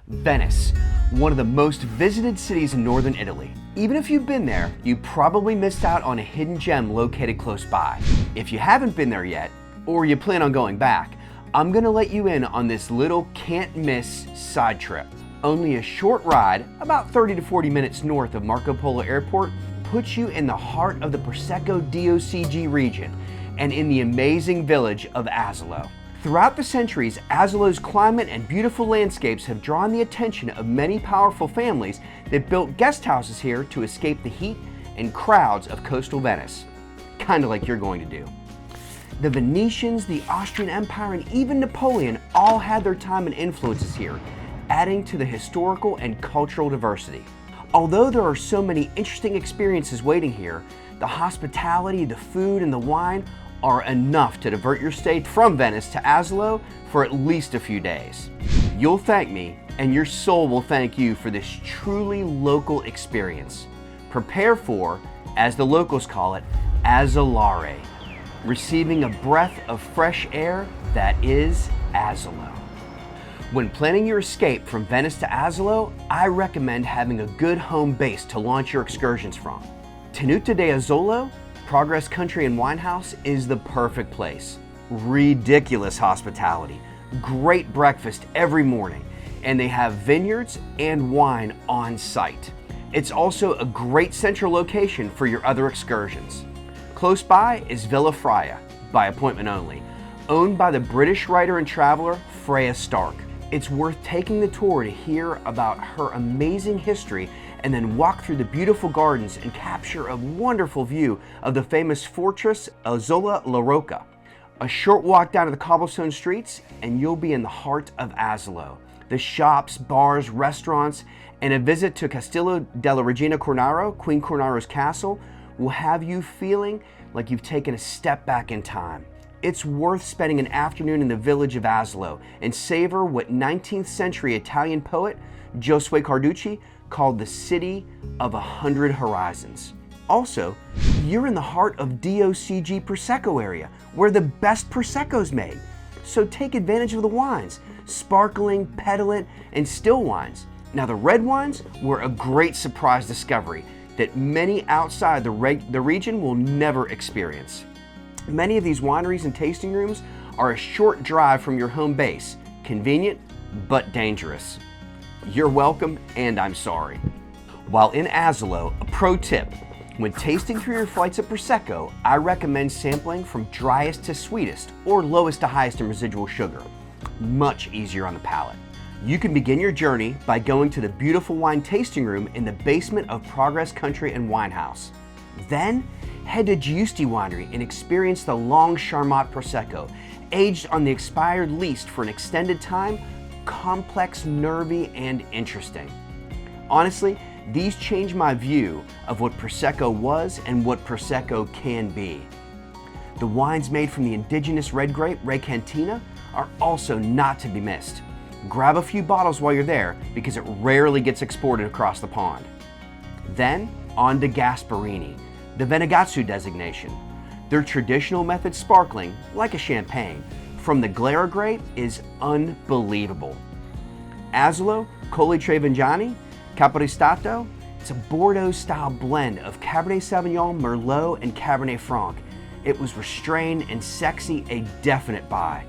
Venice, one of the most visited cities in northern Italy. Even if you've been there, you probably missed out on a hidden gem located close by. If you haven't been there yet, or you plan on going back, I'm gonna let you in on this little can't-miss side trip. Only a short ride, about 30 to 40 minutes north of Marco Polo Airport, puts you in the heart of the Prosecco DOCG region and in the amazing village of Asolo. Throughout the centuries, Asolo's climate and beautiful landscapes have drawn the attention of many powerful families that built guest houses here to escape the heat and crowds of coastal Venice. Kinda like you're going to do. The Venetians, the Austrian Empire, and even Napoleon all had their time and influences here, adding to the historical and cultural diversity. Although there are so many interesting experiences waiting here, the hospitality, the food, and the wine are enough to divert your stay from Venice to Asolo for at least a few days. You'll thank me, and your soul will thank you for this truly local experience. Prepare for, as the locals call it, asolare, receiving a breath of fresh air that is Asolo. When planning your escape from Venice to Asolo, I recommend having a good home base to launch your excursions from. Tenuta de Asolo, Progress Country and Winehouse, is the perfect place. Ridiculous hospitality, great breakfast every morning, and they have vineyards and wine on site. It's also a great central location for your other excursions. Close by is Villa Freya, by appointment only, owned by the British writer and traveler Freya Stark. It's worth taking the tour to hear about her amazing history and then walk through the beautiful gardens and capture a wonderful view of the famous fortress Isola La Rocca. A short walk down to the cobblestone streets and you'll be in the heart of Asolo. The shops, bars, restaurants, and a visit to Castello della Regina Cornaro, Queen Cornaro's castle, will have you feeling like you've taken a step back in time. It's worth spending an afternoon in the village of Asolo and savor what 19th century Italian poet Giosuè Carducci called the City of 100 Horizons. Also, you're in the heart of DOCG Prosecco area, where the best Prosecco's made. So take advantage of the wines, sparkling, petillant, and still wines. Now the red wines were a great surprise discovery that many outside the region will never experience. Many of these wineries and tasting rooms are a short drive from your home base, convenient but dangerous. You're welcome, and I'm sorry. While in Asolo, a pro tip: when tasting through your flights of Prosecco, I recommend sampling from driest to sweetest or lowest to highest in residual sugar. Much easier on the palate. You can begin your journey by going to the beautiful wine tasting room in the basement of Progress Country and Winehouse. Then, head to Giusti Winery and experience the Long Charmat Prosecco, aged on the expired least for an extended time, complex, nervy, and interesting. Honestly, these changed my view of what Prosecco was and what Prosecco can be. The wines made from the indigenous red grape, Recantina, are also not to be missed. Grab a few bottles while you're there because it rarely gets exported across the pond. Then, on to Gasparini, the Venegatsu designation. Their traditional method sparkling, like a champagne, from the Glera grape is unbelievable. Asolo, Colli Trevigiani, Capodistato, it's a Bordeaux-style blend of Cabernet Sauvignon, Merlot, and Cabernet Franc. It was restrained and sexy, a definite buy.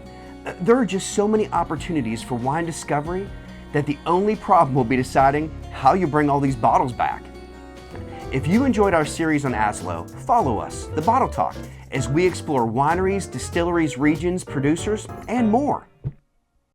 There are just so many opportunities for wine discovery that the only problem will be deciding how you bring all these bottles back. If you enjoyed our series on Asolo, follow us, The Bottle Talk, as we explore wineries, distilleries, regions, producers, and more.